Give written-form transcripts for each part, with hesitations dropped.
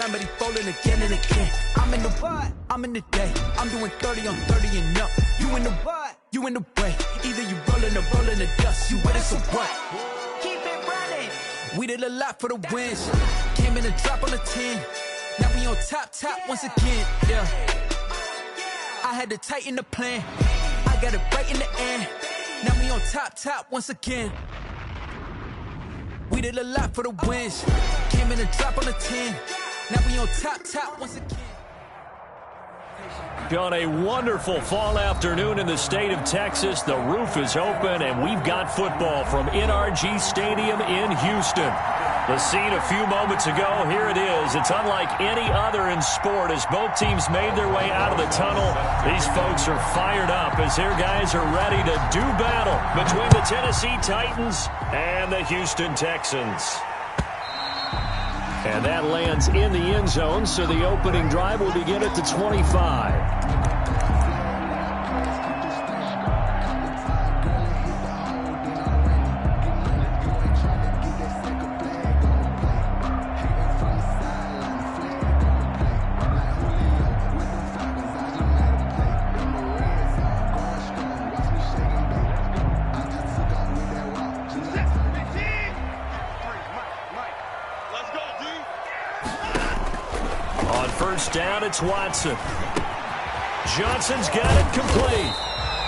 But he falling again and again. I'm in the what? I'm in the day. I'm doing 30 on 30 and up. You in the what? You in the way. Either you rolling or rolling the dust. You with us or what? Keep it running. We did a lot for the wins. Came in a drop on the 10. Now we on top once again. Yeah. I had to tighten the plan. I got it right in the end. Now we on top once again. We did a lot for the wins. Came in a drop on the 10. Now we on top once again. On a wonderful fall afternoon in the state of Texas, the roof is open, and we've got football from NRG Stadium in Houston. The scene a few moments ago, here it is. It's unlike any other in sport as both teams made their way out of the tunnel. These folks are fired up as their guys are ready to do battle between the Tennessee Titans and the Houston Texans. And that lands in the end zone, so the opening drive will begin at the 25. Down, it's Watson. Johnson's got it complete.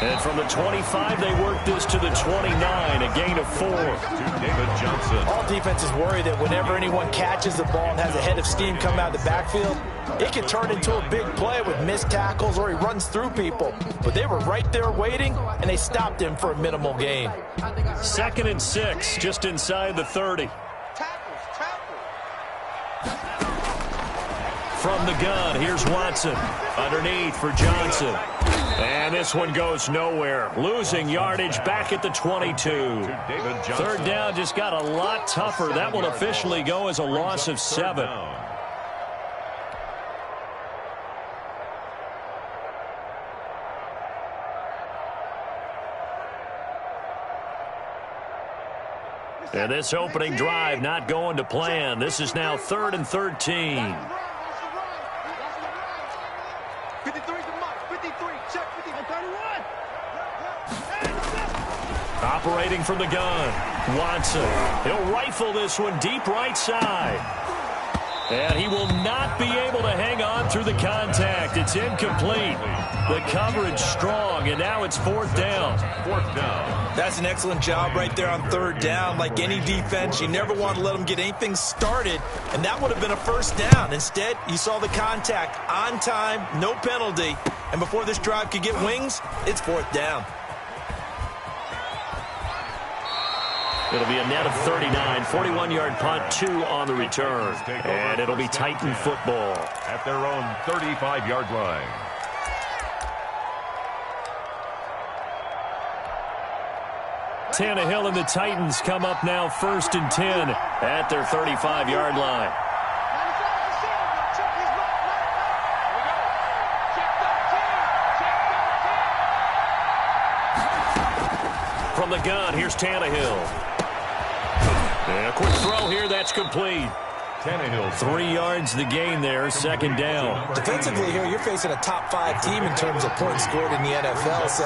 And from the 25, they work this to the 29, a gain of 4. David Johnson. All defenses worry that whenever anyone catches the ball and has a head of steam come out of the backfield, it can turn into a big play with missed tackles or he runs through people. But they were right there waiting, and they stopped him for a minimal gain. 2nd and 6, just inside the 30. From the gun, here's Watson. Underneath for Johnson. And this one goes nowhere. Losing yardage back at the 22. 3rd down just got a lot tougher. That will officially go as a loss of 7. And this opening drive not going to plan. This is now 3rd and 13. Operating from the gun, Watson. He'll rifle this one deep right side. And he will not be able to hang on through the contact. It's incomplete. The coverage strong, and now it's 4th down. 4th down. That's an excellent job right there on 3rd down. Like any defense, you never want to let them get anything started, and that would have been a 1st down. Instead, you saw the contact on time, no penalty, and before this drive could get wings, it's 4th down. It'll be a net of 39, 41-yard punt, 2 on the return. And it'll be Titan football. At their own 35-yard line. Tannehill and the Titans come up now 1st and 10 at their 35-yard line. From the gun, here's Tannehill. And a quick throw here, that's complete. Tannehill. 3 yards the gain there, 2nd down. Defensively here, you're facing a top-5 team in terms of points scored in the NFL. So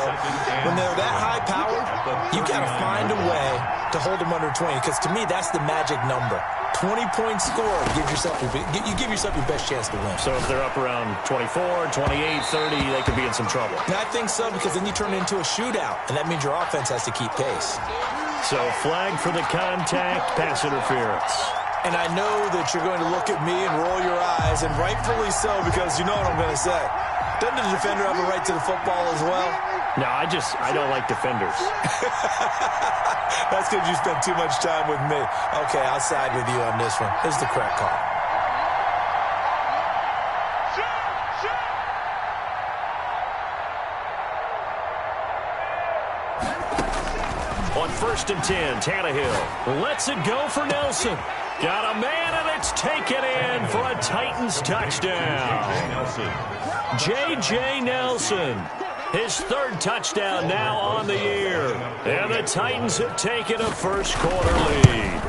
when they're that high-powered, you got to find a way to hold them under 20. Because to me, that's the magic number. 20 points scored, you give yourself your best chance to win. So if they're up around 24, 28, 30, they could be in some trouble. And I think so, because then you turn it into a shootout, and that means your offense has to keep pace. So flag for the contact, pass interference. And I know that you're going to look at me and roll your eyes, and rightfully so, because you know what I'm going to say. Doesn't the defender have a right to the football as well? No, I don't like defenders. That's because you spent too much time with me. Okay, I'll side with you on this one. This is the correct call. On 1st and 10, Tannehill lets it go for Nelson. Got a man, and it's taken in for a Titans touchdown. J.J. Nelson. His 3rd touchdown now on the year. And the Titans have taken a first quarter lead.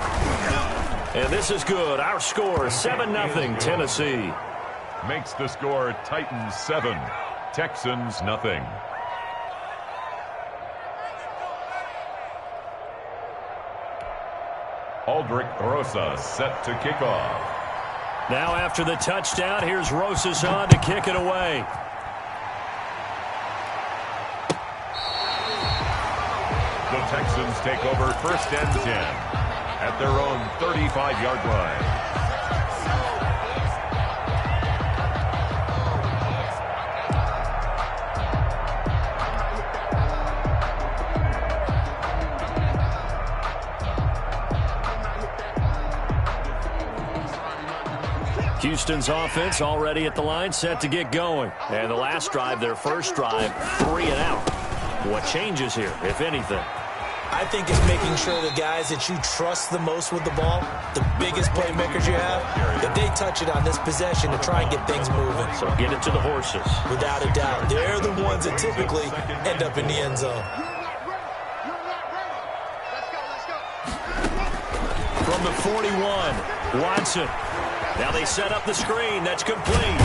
And this is good. Our score, 7-0 Tennessee. Makes the score Titans 7, Texans nothing. Aldrich Rosas set to kick off. Now after the touchdown, here's Rosas on to kick it away. The Texans take over 1st and 10 at their own 35-yard line. Houston's offense already at the line, set to get going. And the last drive, their first drive, 3 and out. What changes here, if anything? I think it's making sure the guys that you trust the most with the ball, the biggest playmakers you have, that they touch it on this possession to try and get things moving. So get it to the horses. Without a doubt. They're the ones that typically end up in the end zone. From the 41, Watson. Now they set up the screen. That's complete.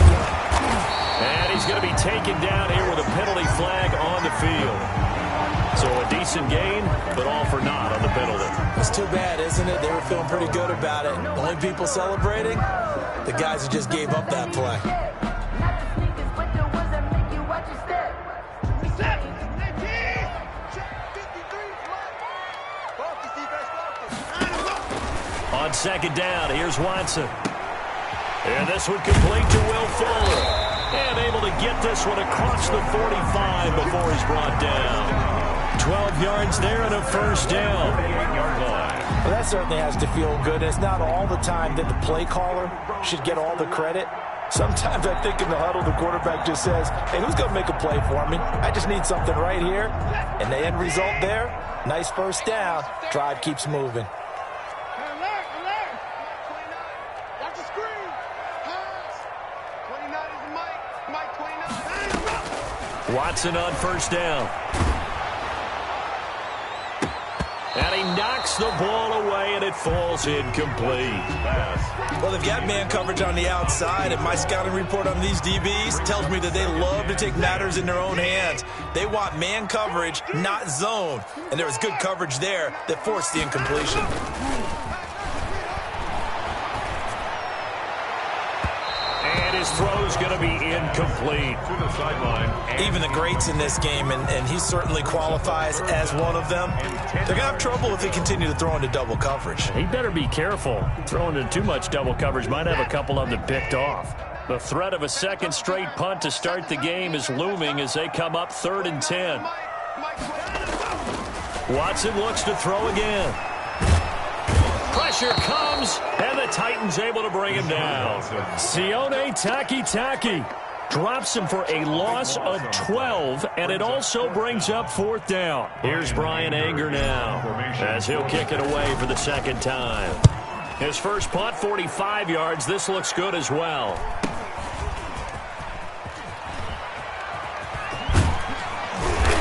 And he's going to be taken down here with a penalty flag on the field. So a decent gain, but all for naught on the penalty. It's too bad, isn't it? They were feeling pretty good about it. The only people celebrating, the guys who just gave up that play. On 2nd down, here's Watson. And this one complete to Will Fuller. And able to get this one across the 45 before he's brought down. 12 yards there and a 1st down. Well, that certainly has to feel good. It's not all the time that the play caller should get all the credit. Sometimes I think in the huddle, the quarterback just says, hey, who's going to make a play for me? I just need something right here. And the end result there, nice 1st down. Drive keeps moving. Watson on 1st down. And he knocks the ball away, and it falls incomplete. Well, they've got man coverage on the outside, and my scouting report on these DBs tells me that they love to take matters in their own hands. They want man coverage, not zone. And there was good coverage there that forced the incompletion. His throw's going to be incomplete. To the sideline. Even the greats in this game, and he certainly qualifies as one of them, they're going to have trouble if they continue to throw into double coverage. He better be careful. Throwing into too much double coverage might have a couple of them picked off. The threat of a 2nd straight punt to start the game is looming as they come up 3rd and 10. Watson looks to throw again. Pressure comes, and the Titans able to bring him down. Sione Takitaki drops him for a loss of 12, and it also brings up 4th down. Here's Brian Anger now, as he'll kick it away for the 2nd time. His first punt, 45 yards. This looks good as well.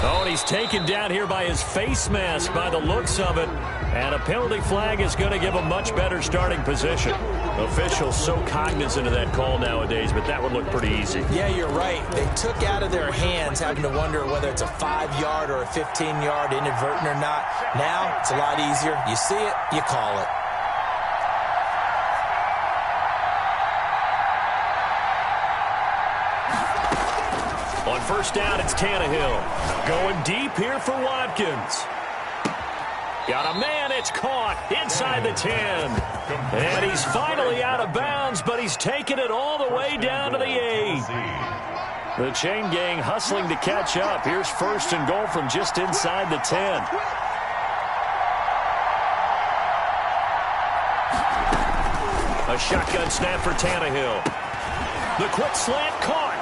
Oh, and he's taken down here by his face mask by the looks of it. And a penalty flag is going to give a much better starting position. Officials so cognizant of that call nowadays, but that would look pretty easy. Yeah, you're right. They took out of their hands having to wonder whether it's a 5-yard or a 15-yard inadvertent or not. Now, it's a lot easier. You see it, you call it. On 1st down, it's Tannehill. Going deep here for Watkins. Got a man, it's caught inside the 10. And he's finally out of bounds, but he's taken it all the way down to the 8. The chain gang hustling to catch up. Here's 1st and goal from just inside the 10. A shotgun snap for Tannehill. The quick slant caught.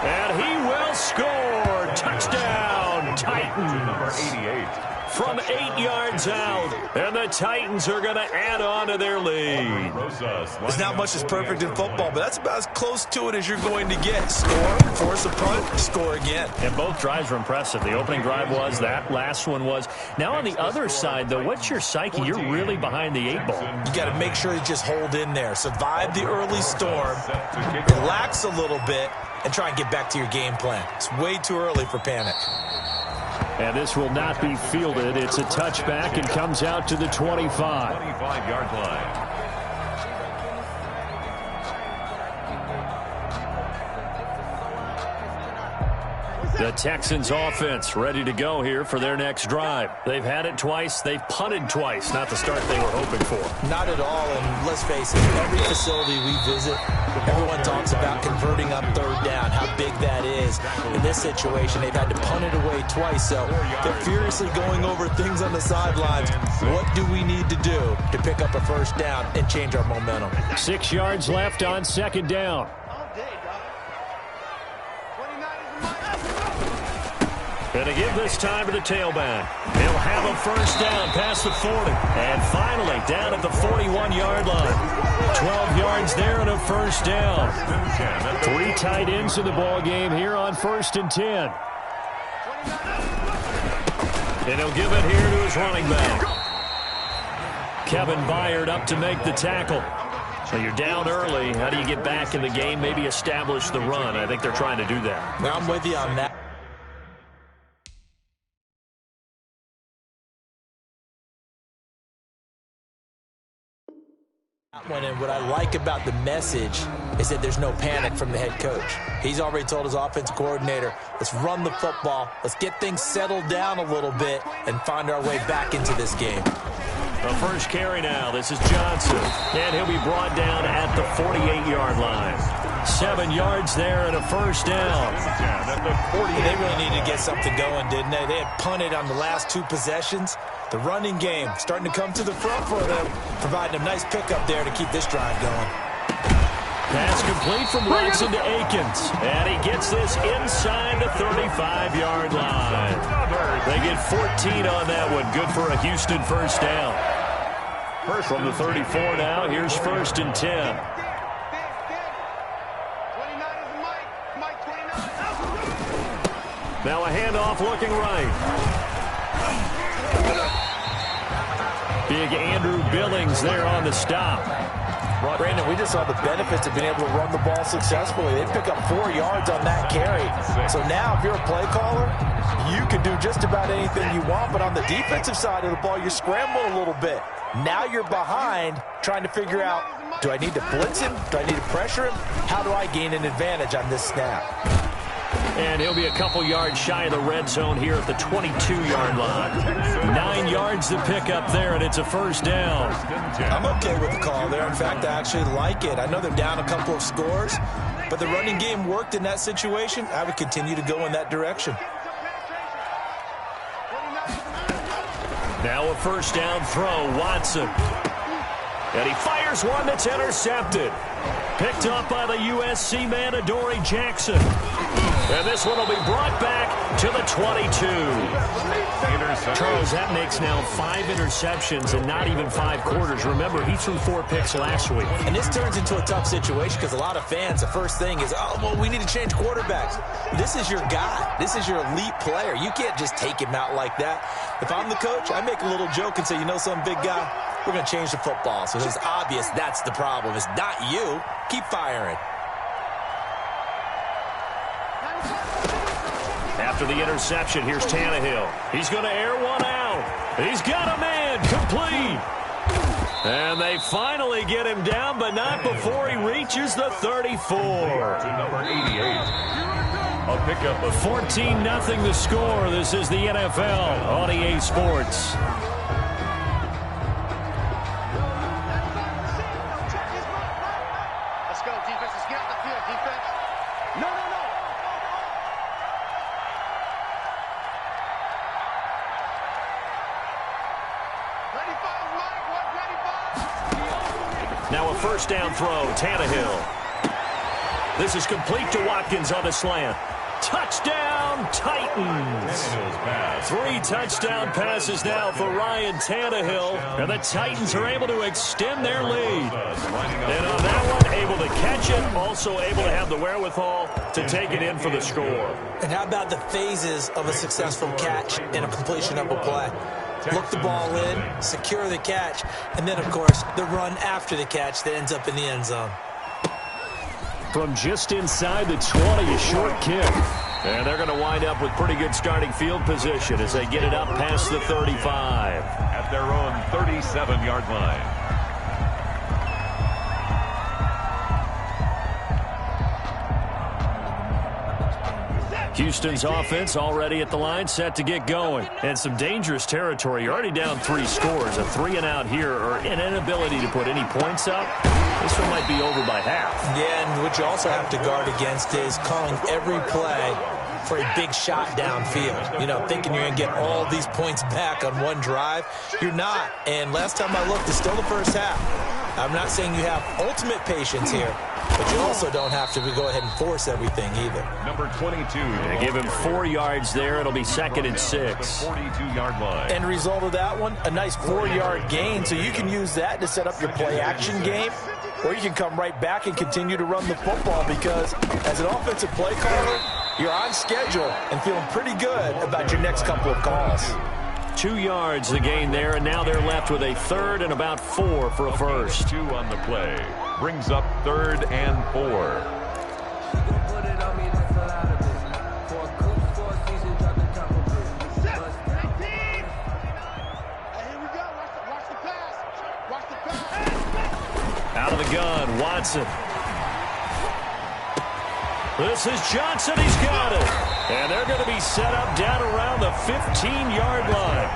And he will score. Touchdown, Titans. Number 88. from 8 yards out. And the Titans are going to add on to their lead. There's not much that's perfect in football, but that's about as close to it as you're going to get. Score, force a punt, score again. And both drives were impressive. The opening drive was, that last one was. Now on the other side, though, what's your psyche? You're really behind the 8 ball. You got to make sure you just hold in there. Survive the early storm, relax a little bit, and try and get back to your game plan. It's way too early for panic. And this will not be fielded. It's a touchback and comes out to the 25. 25-yard line. The Texans offense ready to go here for their next drive. They've had it twice. They've punted twice. Not the start they were hoping for. Not at all, and let's face it, every facility we visit, everyone talks about converting on third down, how big that is. In this situation, they've had to punt it away twice, so they're furiously going over things on the sidelines. What do we need to do to pick up a first down and change our momentum? 6 yards left on second down. Going to give this time to the tailback. He'll have a first down past the 40. And finally down at the 41-yard line. 12 yards there and a first down. 3 tight ends in the ball game here on 1st and 10. And he'll give it here to his running back. Kevin Byard up to make the tackle. So you're down early. How do you get back in the game? Maybe establish the run. I think they're trying to do that. Now I'm with you on that. And what I like about the message is that there's no panic from the head coach. He's already told his offensive coordinator, let's run the football, let's get things settled down a little bit and find our way back into this game. The first carry now. This is Johnson. And he'll be brought down at the 48-yard line. 7 yards there and a first down. They really needed to get something going, didn't they? They had punted on the last 2 possessions. The running game starting to come to the front for them, providing a nice pickup there to keep this drive going. Pass complete from Watson to Akins. And he gets this inside the 35-yard line. They get 14 on that one. Good for a Houston first down. From the 34 now, here's 1st and 10. Now a handoff looking right. Big Andrew Billings there on the stop. Brandon, we just saw the benefits of being able to run the ball successfully. They pick up 4 yards on that carry. So now if you're a play caller, you can do just about anything you want. But on the defensive side of the ball, you scramble a little bit. Now you're behind trying to figure out, do I need to blitz him? Do I need to pressure him? How do I gain an advantage on this snap? And he'll be a couple yards shy of the red zone here at the 22-yard line. 9 yards to pick up there, and it's a first down. I'm okay with the call there. In fact, I actually like it. I know they're down a couple of scores, but the running game worked in that situation. I would continue to go in that direction. Now a first down throw, Watson. And he fires one that's intercepted. Picked up by the USC man, Adoree Jackson. And this one will be brought back to the 22. Charles, that makes now 5 interceptions in not even 5 quarters. Remember, he threw 4 picks last week. And this turns into a tough situation because a lot of fans, the first thing is, oh, well, we need to change quarterbacks. This is your guy. This is your elite player. You can't just take him out like that. If I'm the coach, I make a little joke and say, you know some big guy, we're going to change the football. So it's obvious that's the problem. It's not you. Keep firing. After the interception, here's Tannehill. He's going to air one out. He's got a man complete. And they finally get him down, but not before he reaches the 34. To number 88. A pickup of 14-0 the score. This is the NFL on EA Sports. Let's go, defense. Let's get out the field, defense. No. Now a first down throw, Tannehill. This is complete to Watkins on the slant. Touchdown, Titans. 3 touchdown passes now for Ryan Tannehill, and the Titans are able to extend their lead. And on that one, able to catch it, also able to have the wherewithal to take it in for the score. And how about the phases of a successful catch and a completion of a play? Look the ball in, secure the catch, and then, of course, the run after the catch that ends up in the end zone. From just inside the 20, a short kick. And they're going to wind up with pretty good starting field position as they get it up past the 35. At their own 37-yard line. Houston's offense already at the line, set to get going. And some dangerous territory. You're already down 3 scores. A 3-and-out here, or an inability to put any points up. This one might be over by half. Yeah, and what you also have to guard against is calling every play for a big shot downfield. You know, thinking you're going to get all these points back on one drive. You're not. And last time I looked, it's still the first half. I'm not saying you have ultimate patience here, but you also don't have to go ahead and force everything either. Number 22. They give him 4 yards there. It'll be 2nd and 6. 42-yard line. End result of that one, a nice 4-yard gain. So you can use that to set up your play-action game, or you can come right back and continue to run the football because as an offensive play caller, you're on schedule and feeling pretty good about your next couple of calls. 2 yards the gain there, and now they're left with a 3rd and about 4 for a first. 2 on the play. Brings up 3rd and 4. Out of the gun, Watson. This is Johnson. He's got it. And they're going to be set up down around the 15-yard line.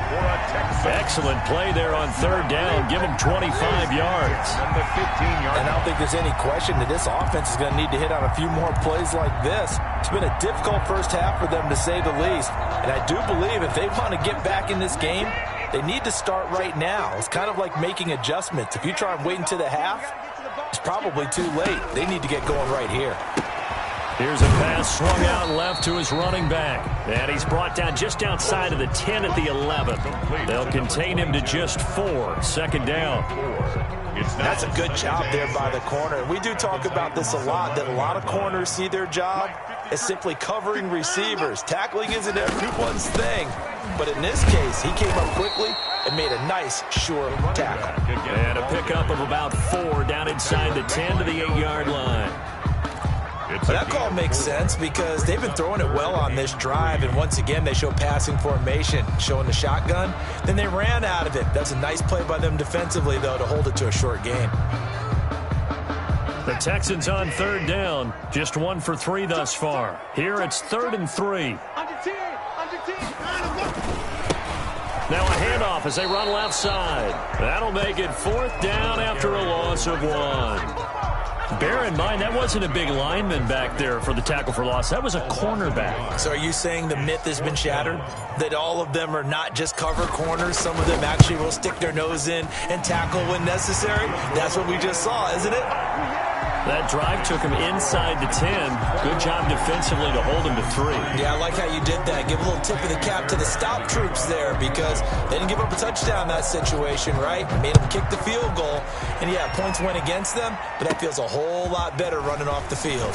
Excellent play there on 3rd down. Give them 25 yards. And the 15-yard. And I don't think there's any question that this offense is going to need to hit on a few more plays like this. It's been a difficult first half for them, to say the least. And I do believe if they want to get back in this game, they need to start right now. It's kind of like making adjustments. If you try and wait until the half, it's probably too late. They need to get going right here. Here's a pass swung out left to his running back. And he's brought down just outside of the 10 at the 11. They'll contain him to just 4. 2nd down. That's a good job there by the corner. We do talk about this a lot, that a lot of corners see their job as simply covering receivers. Tackling isn't everyone's thing. But in this case, he came up quickly and made a nice, sure tackle. And a pickup of about 4 down inside the 10 to the 8-yard line. But that call makes sense because they've been throwing it well on this drive, and once again they show passing formation, showing the shotgun. Then they ran out of it. That's a nice play by them defensively, though, to hold it to a short gain. The Texans on 3rd down, just 1 for 3 thus far. Here it's 3rd and 3. Now a handoff as they run left side. That'll make it 4th down after a loss of 1. Bear in mind, that wasn't a big lineman back there for the tackle for loss. That was a cornerback. So are you saying the myth has been shattered? That all of them are not just cover corners? Some of them actually will stick their nose in and tackle when necessary? That's what we just saw, isn't it? That drive took him inside the 10. Good job defensively to hold him to 3. Yeah, I like how you did that. Give a little tip of the cap to the stop troops there because they didn't give up a touchdown in that situation, right? Made them kick the field goal. And, yeah, points went against them, but that feels a whole lot better running off the field.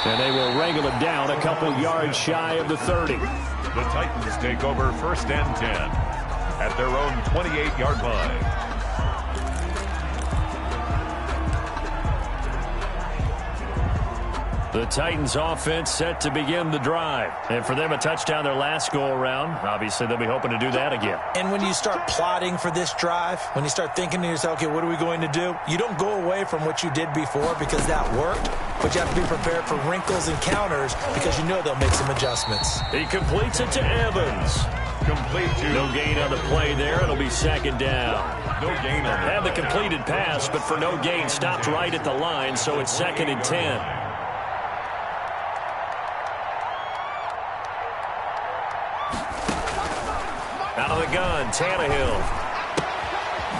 And they will wrangle it down a couple yards shy of the 30. The Titans take over 1st and 10 at their own 28-yard line. The Titans offense set to begin the drive. And for them, a touchdown their last go-around. Obviously, they'll be hoping to do that again. And when you start plotting for this drive, when you start thinking to yourself, okay, what are we going to do? You don't go away from what you did before because that worked, but you have to be prepared for wrinkles and counters because you know they'll make some adjustments. He completes it to Evans. Complete to no gain on the play there. It'll be 2nd down. No gain on Had the completed pass, but for no gain, stopped right at the line, so it's 2nd and 10. Out of the gun, Tannehill.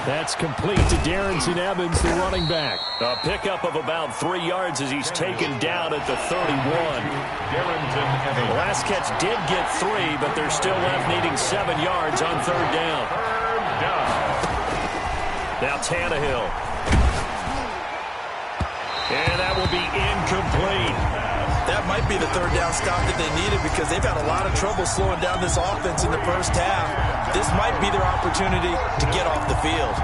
That's complete to Darrington Evans, the running back. A pickup of about 3 yards as he's taken down at the 31. The last catch did get 3, but they're still left needing 7 yards on 3rd down. Now Tannehill. And that will be incomplete. That might be the 3rd down stop that they needed because they've had a lot of trouble slowing down this offense in the first half. This might be their opportunity to get off the field.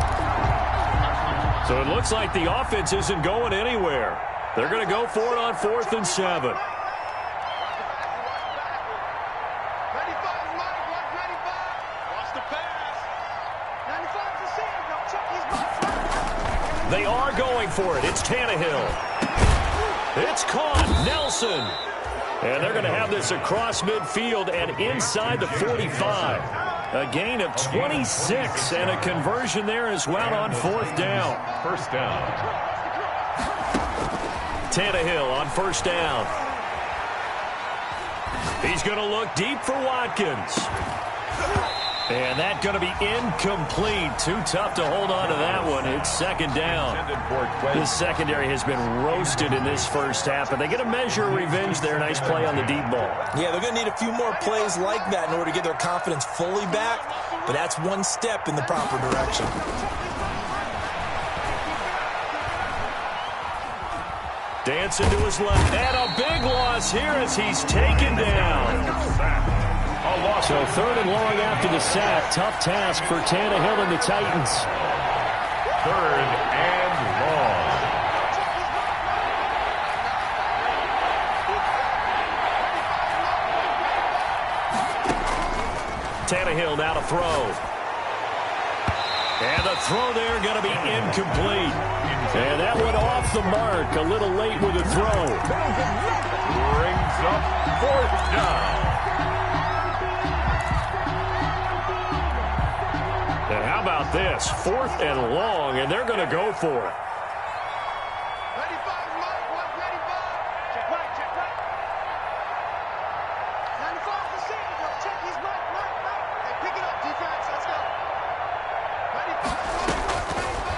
So it looks like the offense isn't going anywhere. They're going to go for it on 4th and 7. They are going for it. It's Tannehill. It's caught. Nelson. And they're going to have this across midfield and inside the 45. A gain of 26 and a conversion there as well on 4th down. First down. Tannehill on 1st down. He's going to look deep for Watkins. And that's going to be incomplete. Too tough to hold on to that one. It's 2nd down. The secondary has been roasted in this first half, but they get a measure of revenge there. Nice play on the deep ball. Yeah, they're going to need a few more plays like that in order to get their confidence fully back, but that's one step in the proper direction. Dancing to his left. And a big loss here as he's taken down. So 3rd and long after the sack. Tough task for Tannehill and the Titans. 3rd and long. Tannehill now to throw. And the throw there going to be incomplete. And that went off the mark a little late with the throw. Brings up 4th down. And how about this? 4th and long, and they're going to go for it.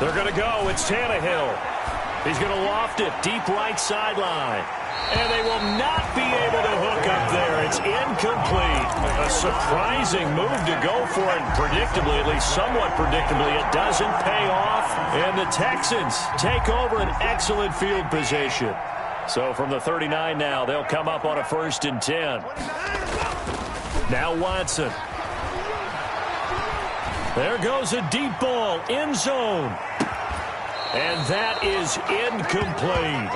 They're going to go. It's Tannehill. He's going to loft it deep right sideline. And they will not be able to hook up there. It's incomplete. A surprising move to go for it. Predictably, at least somewhat predictably, it doesn't pay off. And the Texans take over an excellent field position. So from the 39 now, they'll come up on a 1st and 10. Now Watson. There goes a deep ball, end zone. And that is incomplete.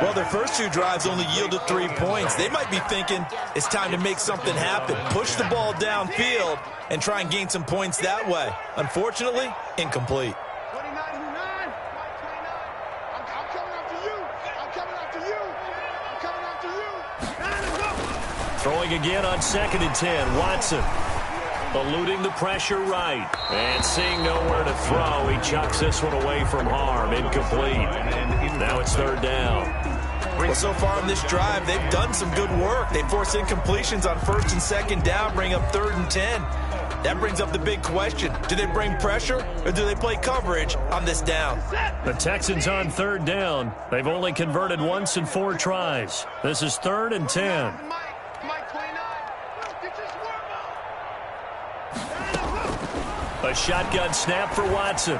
Well, their first 2 drives only yielded 3 points. They might be thinking it's time to make something happen. Push the ball downfield and try and gain some points that way. Unfortunately, incomplete. Throwing again on 2nd and 10. Watson. Eluding the pressure right. And seeing nowhere to throw, he chucks this one away from harm. Incomplete. Now it's 3rd down. Well, so far in this drive, they've done some good work. They force incompletions on 1st and 2nd down, bring up 3rd and 10. That brings up the big question. Do they bring pressure or do they play coverage on this down? The Texans on 3rd down. They've only converted once in 4 tries. This is 3rd and 10. A shotgun snap for Watson.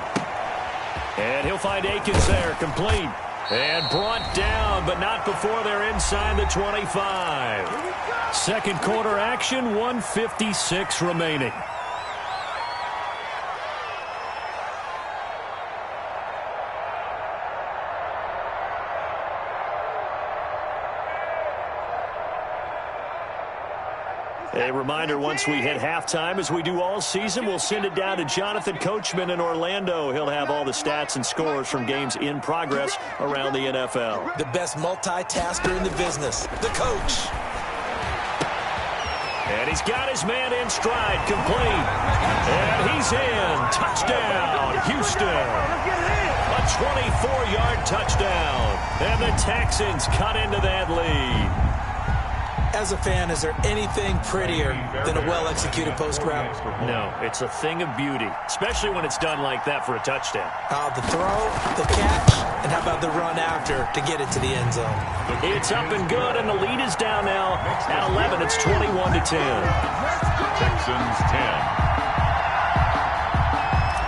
And he'll find Akins there, complete. And brought down, but not before they're inside the 25. 2nd quarter action, 1:56 remaining. A reminder, once we hit halftime, as we do all season, we'll send it down to Jonathan Coachman in Orlando. He'll have all the stats and scores from games in progress around the NFL. The best multitasker in the business, the coach. And he's got his man in stride, complete. And he's in. Touchdown, Houston. A 24-yard touchdown. And the Texans cut into that lead. As a fan, is there anything prettier than a well-executed post route? No, it's a thing of beauty, especially when it's done like that for a touchdown. The throw, the catch, and how about the run after to get it to the end zone? It's up and good, and the lead is down now. At 11, it's 21-10. Texans 10.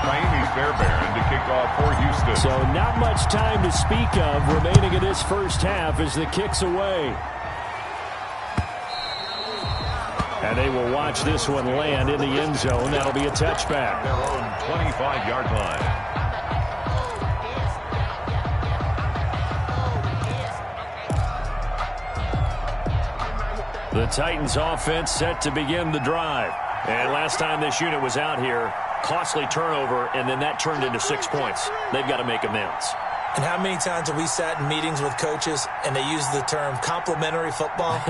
Miami Fairbairn to kick off for Houston. So not much time to speak of remaining in this first half as the kick's away. And they will watch this one land in the end zone. That'll be a touchback. Their own 25-yard line. The Titans offense set to begin the drive. And last time this unit was out here, costly turnover, and then that turned into 6 points. They've got to make amends. And how many times have we sat in meetings with coaches and they use the term complementary football?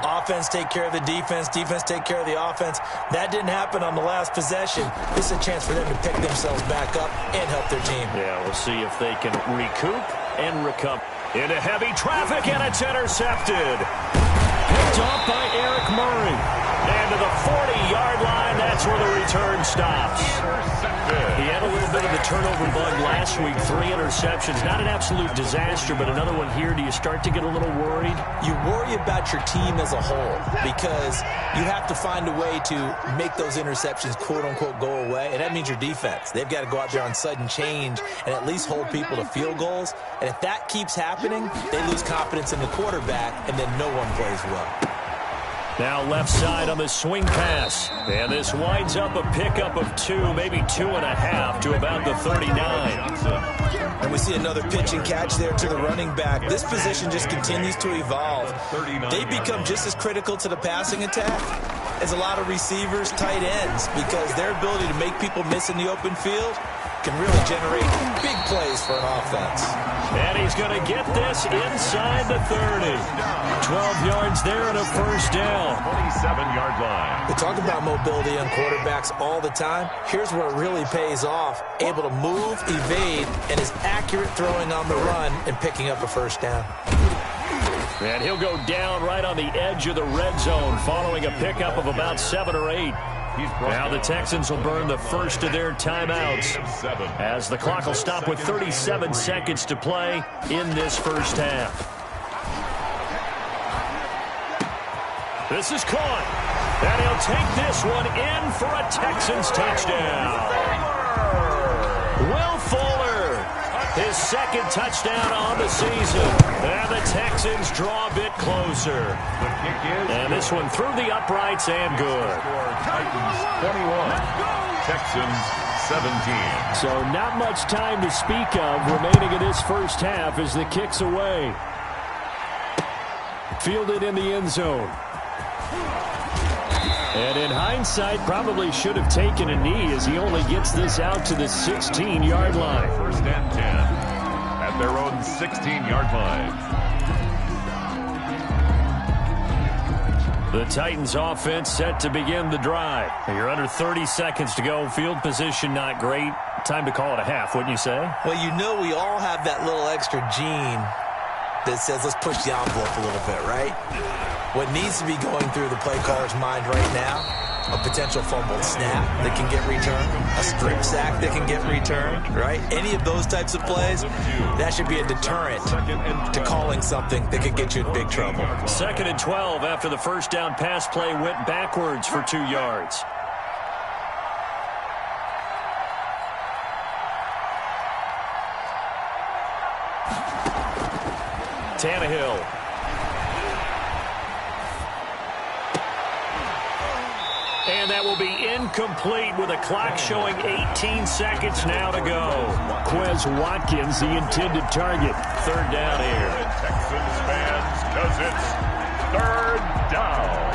Offense take care of the defense, defense take care of the offense. That didn't happen on the last possession. This is a chance for them to pick themselves back up and help their team. Yeah, we'll see if they can recoup and recover. Into heavy traffic, and it's intercepted. Picked off by Eric Murray. And to the 40-yard line, that's where the return stops. He had a little bit of the turnover bug last week, 3 interceptions. Not an absolute disaster, but another one here. Do you start to get a little worried? You worry about your team as a whole because you have to find a way to make those interceptions, quote-unquote, go away, and that means your defense. They've got to go out there on sudden change and at least hold people to field goals. And if that keeps happening, they lose confidence in the quarterback, and then no one plays well. Now left side on the swing pass. And this winds up a pickup of 2, maybe 2.5 to about the 39. And we see another pitch and catch there to the running back. This position just continues to evolve. They become just as critical to the passing attack as a lot of receivers, tight ends, because their ability to make people miss in the open field can really generate big plays for an offense. And he's going to get this inside the 30. 12 yards there and a first down. 27-yard line. We talk about mobility on quarterbacks all the time. Here's where it really pays off. Able to move, evade, and is accurate throwing on the run and picking up a first down. And he'll go down right on the edge of the red zone following a pickup of about 7 or 8. Now the Texans will burn the first of their timeouts as the clock will stop with 37 seconds to play in this first half. This is caught, and he'll take this one in for a Texans touchdown. Will Fuller, his second touchdown on the season, and the Texans draw a bit closer. And this one through the uprights and good. Titans 21, Texans 17. So not much time to speak of remaining in this first half as the kick's away. Fielded in the end zone. And in hindsight, probably should have taken a knee as he only gets this out to the 16-yard line. First and 10 at their own 16-yard line. The Titans offense set to begin the drive. You're under 30 seconds to go. Field position not great. Time to call it a half, wouldn't you say? Well, you know we all have that little extra gene that says let's push the envelope a little bit, right? What needs to be going through the play caller's mind right now, a potential fumbled snap that can get returned, a strip sack that can get returned, right? Any of those types of plays, that should be a deterrent to calling something that could get you in big trouble. 2nd and 12 after the first down pass play went backwards for 2 yards. Tannehill. And that will be incomplete with a clock showing 18 seconds now to go. Quez Watkins, the intended target. 3rd down here. Texans fans, because it's 3rd down.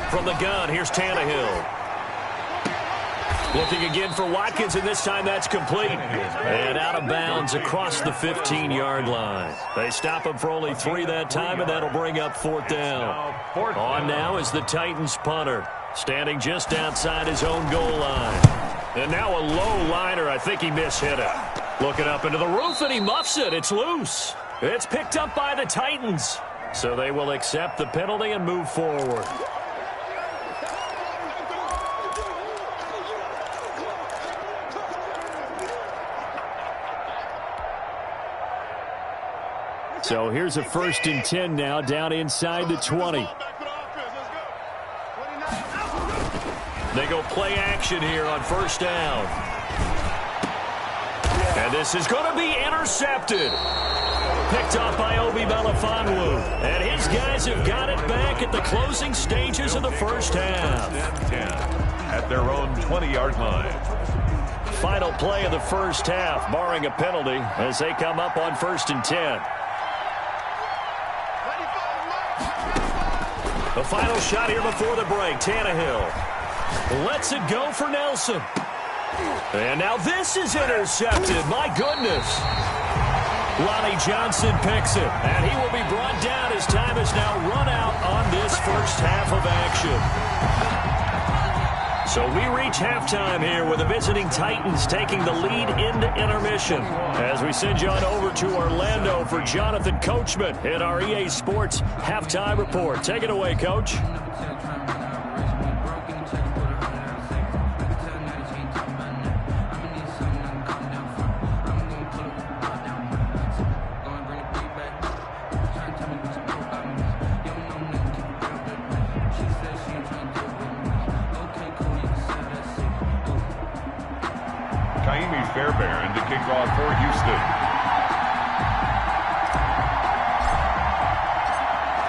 From the gun, here's Tannehill. Looking again for Watkins, and this time that's complete. And out of bounds across the 15-yard line. They stop him for only 3 that time, and that'll bring up 4th down. On now is the Titans punter, standing just outside his own goal line. And now a low liner. I think he mishit it. Looking up into the roof, and he muffs it. It's loose. It's picked up by the Titans. So they will accept the penalty and move forward. So here's a 1st and 10 now, down inside the 20. They go play action here on 1st down. And this is going to be intercepted. Picked off by Obi Melifonwu. And his guys have got it back at the closing stages of the 1st half. At their own 20-yard line. Final play of the 1st half, barring a penalty, as they come up on 1st and 10. The final shot here before the break. Tannehill lets it go for Nelson. And now this is intercepted. My goodness. Lonnie Johnson picks it. And he will be brought down as time has now run out on this 1st half of action. So we reach halftime here with the visiting Titans taking the lead into intermission. As we send you on over to Orlando for Jonathan Coachman in our EA Sports Halftime Report. Take it away, Coach. Fairbairn to kick off for Houston.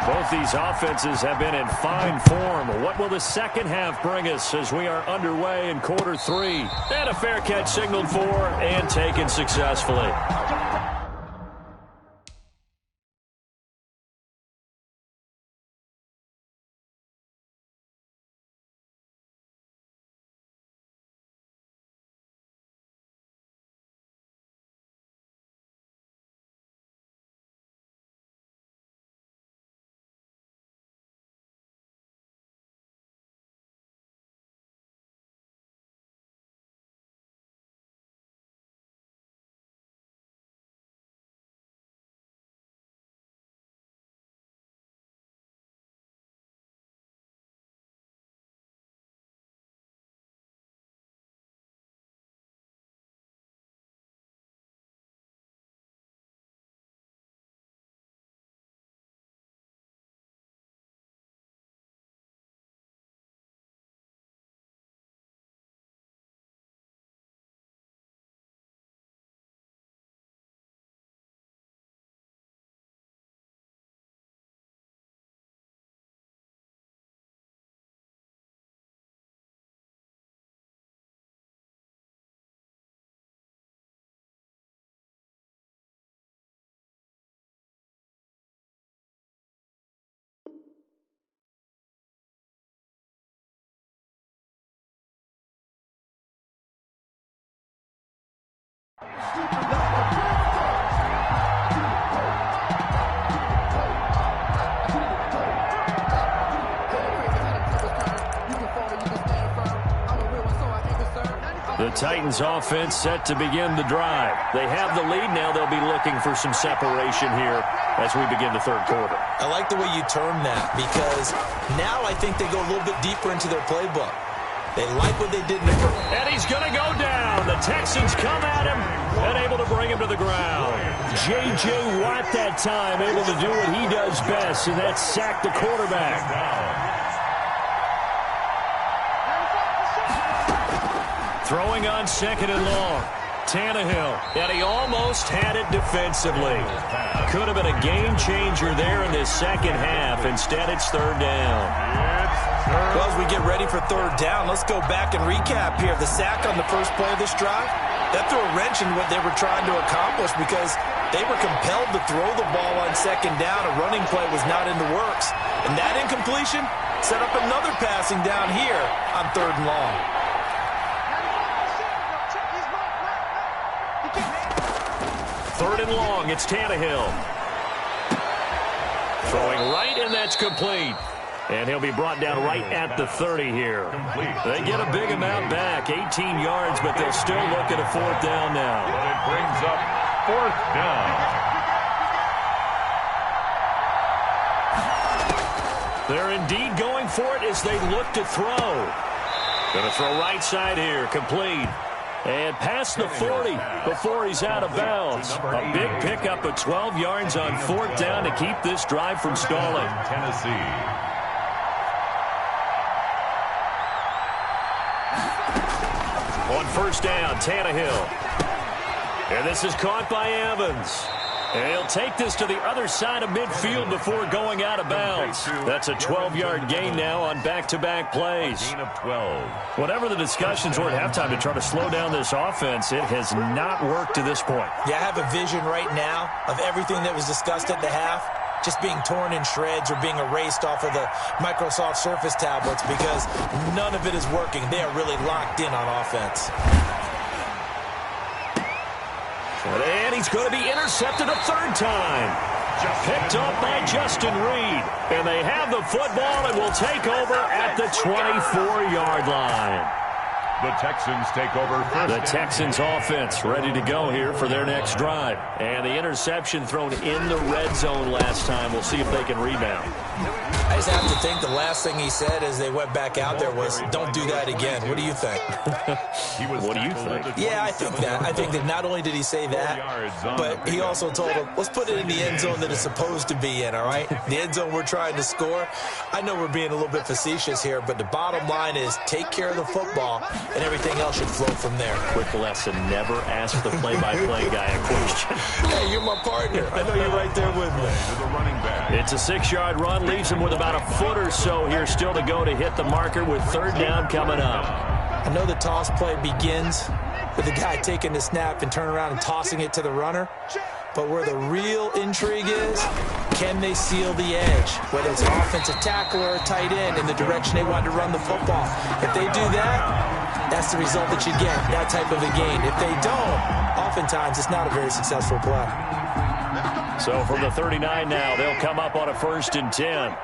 Both these offenses have been in fine form. What will the second half bring us as we are underway in quarter 3? And a fair catch signaled for and taken successfully. The Titans offense set to begin the drive. They have the lead now. They'll be looking for some separation here as we begin the 3rd quarter. I like the way you term that because now I think they go a little bit deeper into their playbook. They like what they did in the first. And he's going to go down. The Texans come at him and able to bring him to the ground. J.J. Watt that time able to do what he does best, and that's sack the quarterback. Throwing on 2nd and long. Tannehill, and he almost had it defensively. Could have been a game changer there in this 2nd half. Instead, it's 3rd down. Well, as we get ready for 3rd down, let's go back and recap here. The sack on the first play of this drive, that threw a wrench in what they were trying to accomplish because they were compelled to throw the ball on 2nd down. A running play was not in the works. And that incompletion set up another passing down here on 3rd and long. 3rd and long. It's Tannehill. Throwing right, and that's complete. And he'll be brought down right at the 30 here. They get a big amount back, 18 yards, but they'll still look at a 4th down now. And it brings up 4th down. They're indeed going for it as they look to throw. Going to throw right side here, complete. And past the 40 before he's out of bounds. A big pickup of 12 yards on 4th down to keep this drive from stalling. Tennessee. On 1st down, Tannehill. And this is caught by Evans. And he'll take this to the other side of midfield before going out of bounds. That's a 12-yard gain now on back-to-back plays. Gain of 12. Whatever the discussions were at halftime to try to slow down this offense, it has not worked to this point. Yeah, I have a vision right now of everything that was discussed at the half just being torn in shreds or being erased off of the Microsoft Surface tablets because none of it is working. They are really locked in on offense. And he's going to be intercepted a 3rd time. Picked up by Justin Reed. And they have the football and will take over at the 24-yard line. The Texans take over first. The Texans offense ready to go here for their next drive. And the interception thrown in the red zone last time. We'll see if they can rebound. I just have to think the last thing he said as they went back out there was, don't do that again. What do you think? What do you think? Yeah, I think that. I think that not only did he say that, but he also told him, let's put it in the end zone that it's supposed to be in, all right? The end zone we're trying to score. I know we're being a little bit facetious here, but the bottom line is take care of the football, and everything else should flow from there. Quick lesson, never ask the play-by-play guy a question. Hey, you're my partner. I know you're right there with me. It's a 6-yard run, leaves him with about a foot or so here still to go to hit the marker with 3rd down coming up. I know the toss play begins with the guy taking the snap and turning around and tossing it to the runner. But where the real intrigue is, can they seal the edge? Whether it's an offensive tackle or a tight end in the direction they want to run the football. If they do that, that's the result that you get, that type of a gain. If they don't, oftentimes it's not a very successful play. So from the 39 now, they'll come up on a 1st and 10.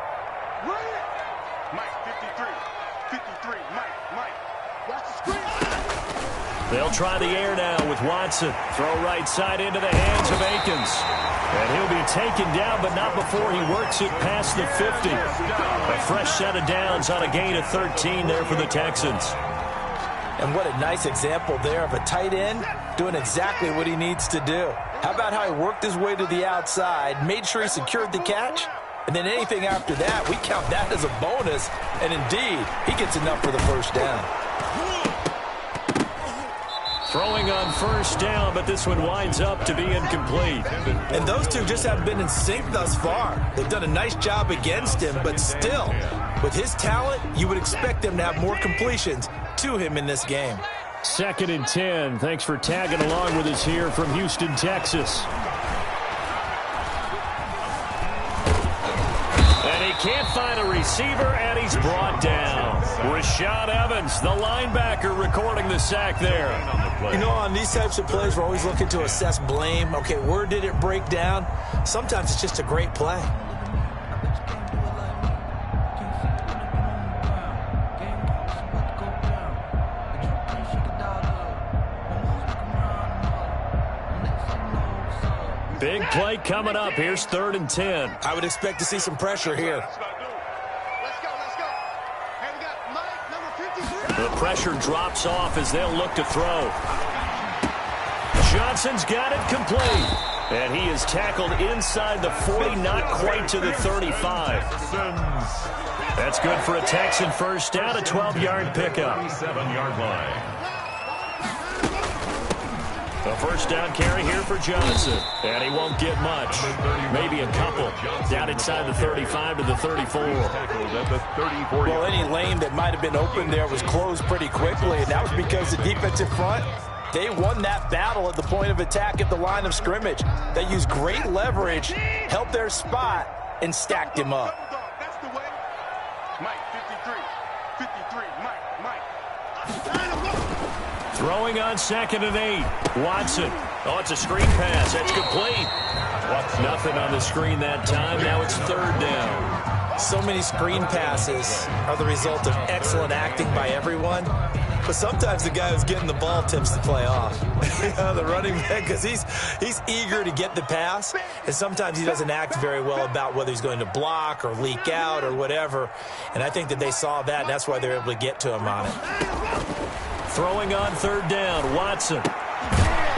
They'll try the air now with Watson. Throw right side into the hands of Akins. And he'll be taken down, but not before he works it past the 50. A fresh set of downs on a gain of 13 there for the Texans. And what a nice example there of a tight end doing exactly what he needs to do. How about how he worked his way to the outside, made sure he secured the catch, and then anything after that, we count that as a bonus. And indeed, he gets enough for the 1st down. Throwing on 1st down, but this one winds up to be incomplete. And those two just haven't been in sync thus far. They've done a nice job against him, but still, with his talent, you would expect them to have more completions to him in this game. 2nd and 10. Thanks for tagging along with us here from Houston, Texas. And he can't find a receiver, and he's brought down. Rashad Evans, the linebacker, recording the sack there. You know, on these types of plays, we're always looking to assess blame. Okay, where did it break down? Sometimes it's just a great play. Big play coming up. Here's 3rd and 10. I would expect to see some pressure here. Let's go. Hey, we got Mike, number 53. The pressure drops off as they'll look to throw. Johnson's got it complete. And he is tackled inside the 40, not quite to the 35. That's good for a Texan 1st down, a 12-yard pickup. 7-yard line. The 1st down carry here for Johnson. And he won't get much. Maybe a couple. Down inside the 35 to the 34. Well, any lane that might have been open there was closed pretty quickly, and that was because the defensive front, they won that battle at the point of attack at the line of scrimmage. They used great leverage, held their spot, and stacked him up. That's the way. Mike, 53, Mike. Throwing on 2nd and 8. Watson Oh, it's a screen pass. That's complete. Nothing on the screen that time. Now it's third down. So many screen passes are the result of excellent acting by everyone. But sometimes the guy who's getting the ball tips the play off. The running back, because he's eager to get the pass, and sometimes he doesn't act very well about whether he's going to block or leak out or whatever. And I think that they saw that, and that's why they're able to get to him on it. Throwing on third down, Watson.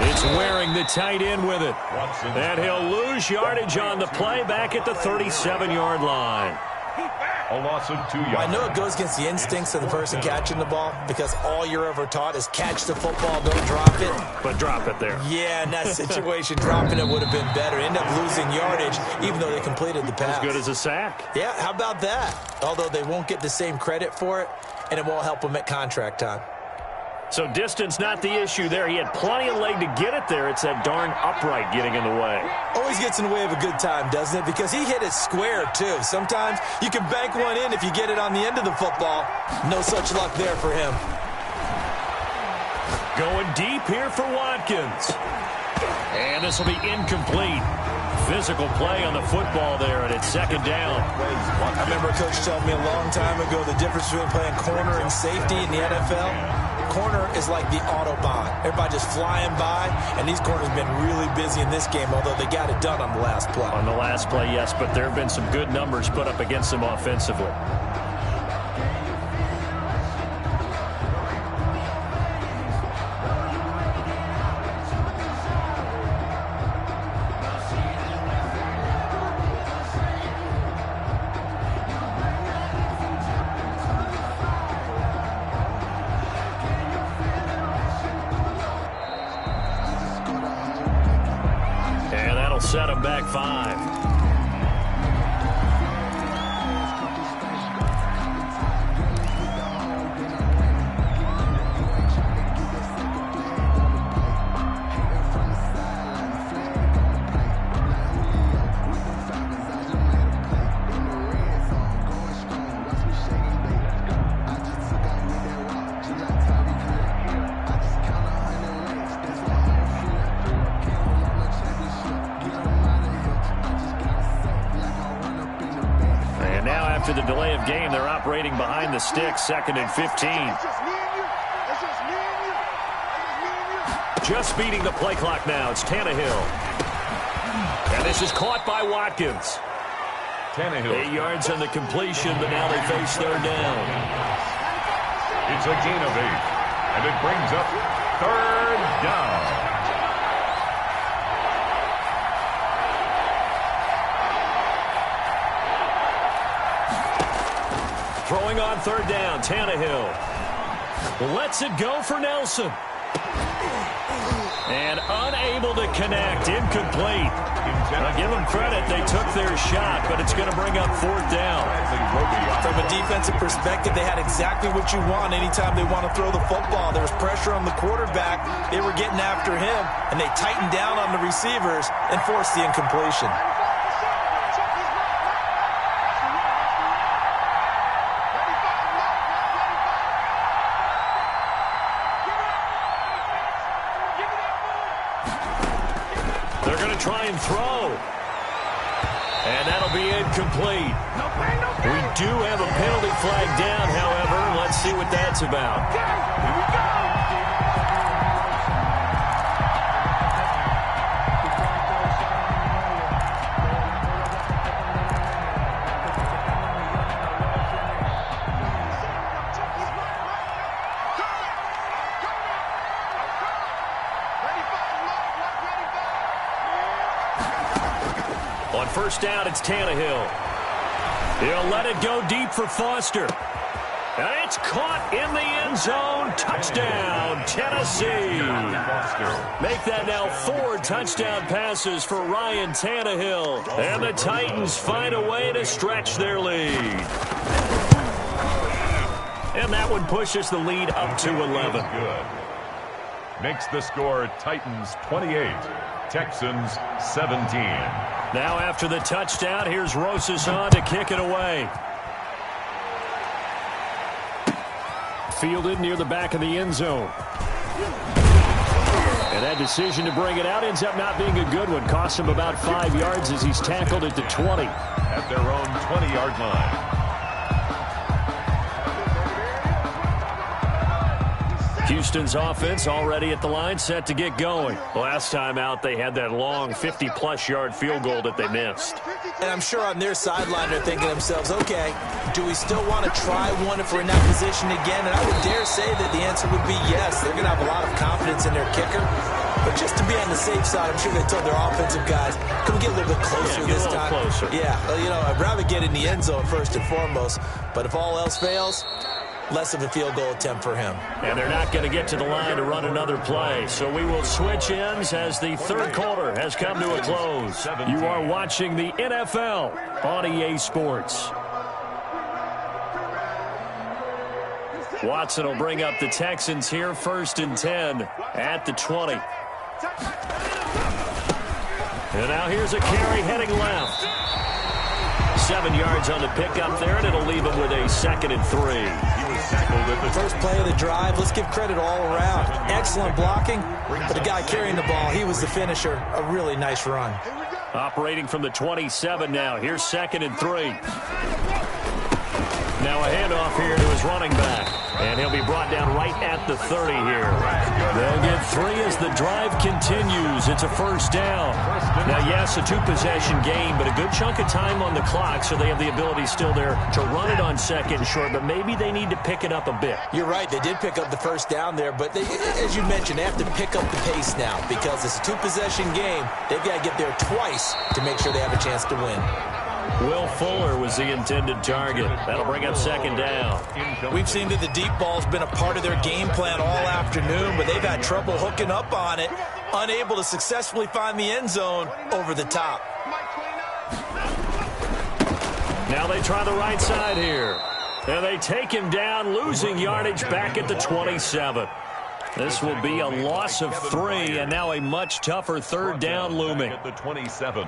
It's wearing the tight end with it. And he'll lose yardage on the play back at the 37-yard line. A loss of 2 yards. I know it goes against the instincts of the person catching the ball because all you're ever taught is catch the football, don't drop it. But drop it there. Yeah, in that situation, dropping it would have been better. End up losing yardage even though they completed the pass. As good as a sack. Yeah, how about that? Although they won't get the same credit for it, and it won't help them at contract time. So distance not the issue there. He had plenty of leg to get it there. It's that darn upright getting in the way. Always gets in the way of a good time, doesn't it? Because he hit it square, too. Sometimes you can bank one in if you get it on the end of the football. No such luck there for him. Going deep here for Watkins. And this will be incomplete. Physical play on the football there, and it's second down. I remember a coach telling me a long time ago the difference between playing corner and safety in the NFL. Corner is like the Autobahn. Everybody just flying by, and these corners have been really busy in this game, although they got it done on the last play. On the last play, yes, but there have been some good numbers put up against them offensively. Set him back 5. After the delay of game, they're operating behind the sticks, 2nd and 15. Just beating the play clock now. It's Tannehill. And this is caught by Watkins. Tannehill. 8 yards on the completion, but now they face third down. It's a gain of 8, and it brings up third down. Throwing on third down, Tannehill lets it go for Nelson. And unable to connect, incomplete. I'll give them credit, they took their shot, but it's going to bring up fourth down. From a defensive perspective, they had exactly what you want anytime they want to throw the football. There was pressure on the quarterback. They were getting after him, and they tightened down on the receivers and forced the incompletion. Try and throw. And that'll be incomplete. We do have a penalty flag down, however. Let's see what that's about. Here we go. On first down, it's Tannehill. He'll let it go deep for Foster. And it's caught in the end zone. Touchdown, Tennessee. Make that now 4 touchdown passes for Ryan Tannehill. And the Titans find a way to stretch their lead. And that one pushes the lead up to 11. Good. Makes the score Titans 28, Texans 17. Now after the touchdown, here's Rosas on to kick it away. Fielded near the back of the end zone. And that decision to bring it out ends up not being a good one. Cost him about 5 yards as he's tackled at the 20. At their own 20-yard line. Houston's offense already at the line, set to get going. Last time out, they had that long 50-plus yard field goal that they missed. And I'm sure on their sideline they're thinking to themselves, okay, do we still want to try one if we're in that position again? And I would dare say that the answer would be yes. They're going to have a lot of confidence in their kicker. But just to be on the safe side, I'm sure they told their offensive guys, can we get a little bit closer this time? Closer. Yeah, well, you know, I'd rather get in the end zone first and foremost. But if all else fails, less of a field goal attempt for him. And they're not going to get to the line to run another play. So we will switch ends as the third quarter has come to a close. You are watching the NFL on EA Sports. Watson will bring up the Texans here, 1st and 10 at the 20. And now here's a carry heading left. 7 yards on the pickup there, and it'll leave him with a 2nd and 3. He was tackled at the First play of the drive, let's give credit all around. Excellent blocking, but the guy carrying the ball, he was the finisher. A really nice run. Operating from the 27 now. Here's 2nd and 3. Now a handoff here to his running back. And he'll be brought down right at the 30 here. They'll get 3 as the drive continues. It's a 1st down. Now, yes, a 2-possession game, but a good chunk of time on the clock, so they have the ability still there to run it on 2nd and short, but maybe they need to pick it up a bit. You're right. They did pick up the 1st down there, but they, as you mentioned, they have to pick up the pace now because it's a 2-possession game. They've got to get there twice to make sure they have a chance to win. Will Fuller was the intended target. That'll bring up 2nd down. We've seen that the deep ball's been a part of their game plan all afternoon, but they've had trouble hooking up on it, unable to successfully find the end zone over the top. Now they try the right side here. And they take him down, losing yardage back at the 27. This will be a loss of 3, and now a much tougher 3rd down looming. At the 27.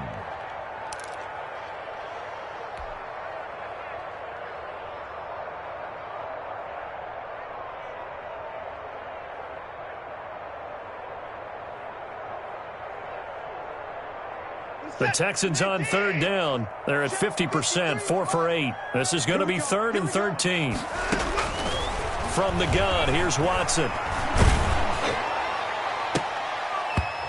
The Texans on 3rd down. They're at 50%, 4 for 8. This is going to be 3rd and 13. From the gun, here's Watson.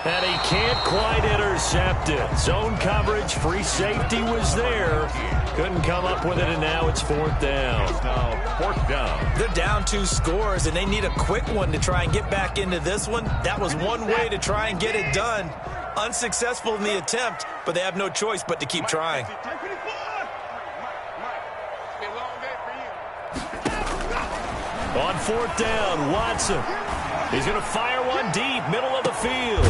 And he can't quite intercept it. Zone coverage, free safety was there. Couldn't come up with it, and now it's 4th down. Now 4th down. They're down 2 scores, and they need a quick one to try and get back into this one. That was one way to try and get it done. Unsuccessful in the attempt, but they have no choice but to keep trying. On 4th down, Watson. He's going to fire one deep, middle of the field.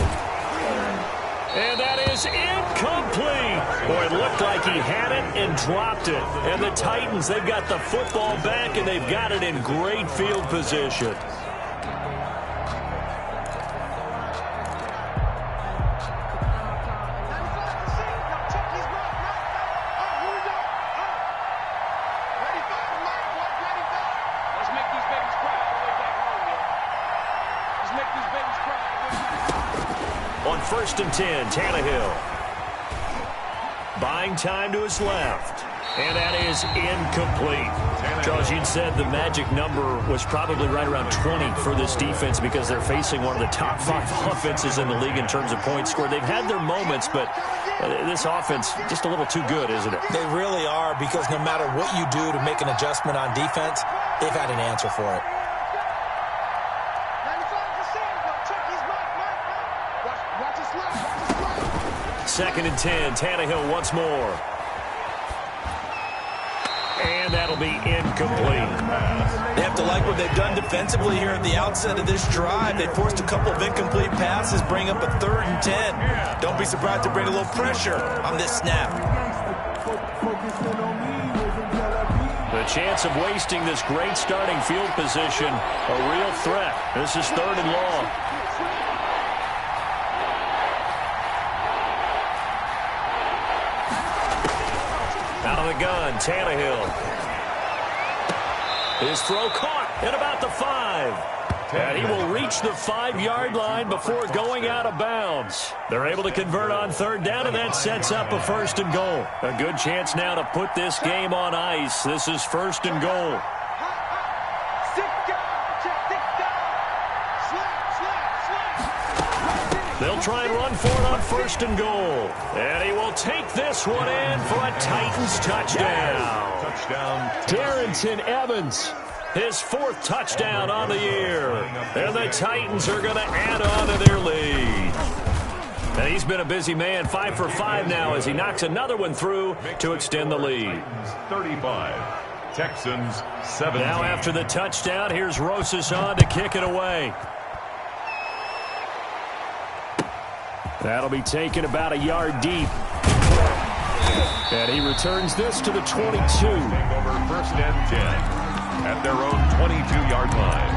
And that is incomplete. Boy, it looked like he had it and dropped it. And the Titans, they've got the football back, and they've got it in great field position. On 1st and 10, Tannehill. Buying time to his left. And that is incomplete. Charles, you'd said the magic number was probably right around 20 for this defense because they're facing one of the top 5 offenses in the league in terms of points scored. They've had their moments, but this offense just a little too good, isn't it? They really are, because no matter what you do to make an adjustment on defense, they've had an answer for it. Second and 10, Tannehill once more. And that'll be incomplete. They have to like what they've done defensively here at the outset of this drive. They forced a couple of incomplete passes, bring up a 3rd and 10. Don't be surprised to bring a little pressure on this snap. The chance of wasting this great starting field position, a real threat. This is 3rd and long. Out of the gun, Tannehill. His throw caught at about the 5. And he will reach the 5-yard line before going out of bounds. They're able to convert on third down, and that sets up a 1st and goal. A good chance now to put this game on ice. This is 1st and goal. They'll try and run for it on 1st and goal. And he will take this one in for a Titans touchdown. Darrington Evans, his 4th touchdown on the year. And the Titans are going to add on to their lead. And he's been a busy man, 5 for 5 now as he knocks another one through to extend the lead. 35, Texans 17. Now after the touchdown, here's Rosas on to kick it away. That'll be taken about a yard deep. And he returns this to the 22. Take over 1st and 10 at their own 22-yard line.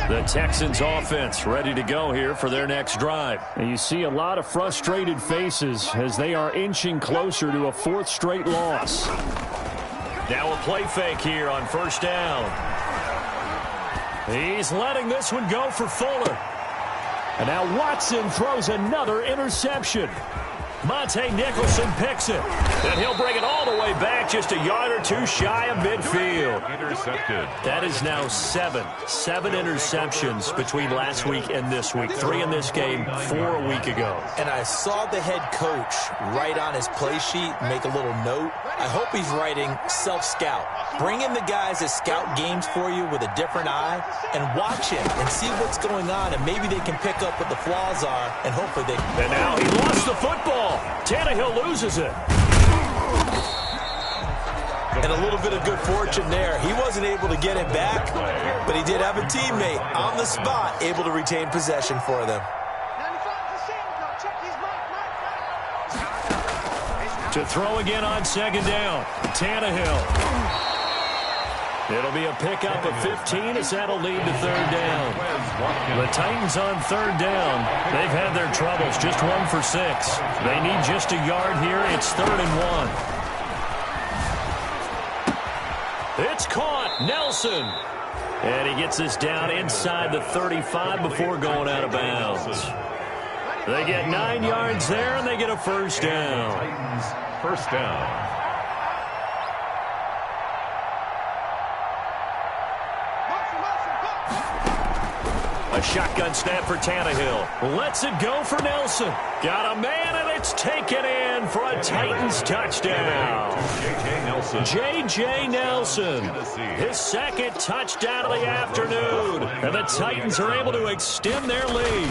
The Texans offense ready to go here for their next drive. And you see a lot of frustrated faces as they are inching closer to a 4th straight loss. Now a play fake here on 1st down. He's letting this one go for Fuller. And now Watson throws another interception. Monte Nicholson picks it. And he'll bring it all the way back just a yard or 2 shy of midfield. Intercepted. That is now 7 interceptions between last week and this week. 3 in this game, 4 a week ago. And I saw the head coach write on his play sheet, make a little note. I hope he's writing self-scout. Bring in the guys that scout games for you with a different eye and watch him and see what's going on, and maybe they can pick up what the flaws are, and hopefully they can. And now he lost the football. Tannehill loses it. And a little bit of good fortune there. He wasn't able to get it back, but he did have a teammate on the spot able to retain possession for them. To throw again on 2nd down. Tannehill. It'll be a pickup of 15 as that'll lead to 3rd down. The Titans on 3rd down. They've had their troubles, just 1 for 6. They need just a yard here. It's 3rd and 1. It's caught. Nelson. And he gets this down inside the 35 before going out of bounds. They get 9 yards there, and they get a 1st down. Titans 1st down. A shotgun snap for Tannehill. Lets it go for Nelson. Got a man, and it's taken in for a Titans touchdown. J.J. Nelson. His 2nd touchdown of the afternoon. And the Titans are able to extend their lead.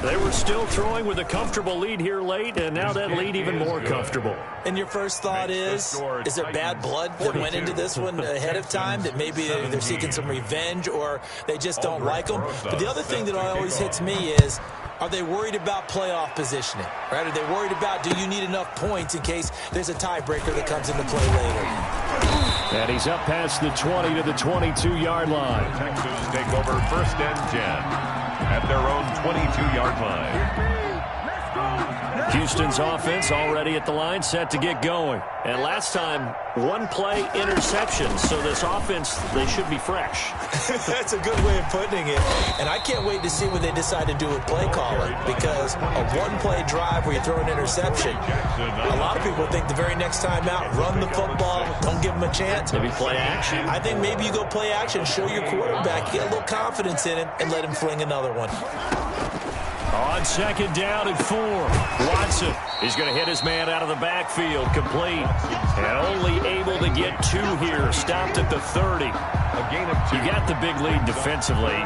They were still throwing with a comfortable lead here late, and now that lead even more comfortable. And your first thought is there bad blood that went into this one ahead of time, that maybe they're seeking some revenge or they just don't like them? But the other thing that always hits me is, are they worried about playoff positioning? Right? Are they worried about, do you need enough points in case there's a tiebreaker that comes into play later? And he's up past the 20 to the 22-yard line. The Texans take over 1st and 10 at their own 22-yard line. Houston's offense already at the line, set to get going. And last time, 1-play interception, so this offense, they should be fresh. That's a good way of putting it. And I can't wait to see what they decide to do with play calling, because a 1-play drive where you throw an interception, a lot of people think the very next time out, run the football, don't give them a chance. Maybe play action. I think maybe you go play action, show your quarterback, get a little confidence in it, and let him fling another one. On 2nd down and 4, Watson is going to hit his man out of the backfield, complete. And only able to get 2 here, stopped at the 30. A gain of 2. You got the big lead defensively,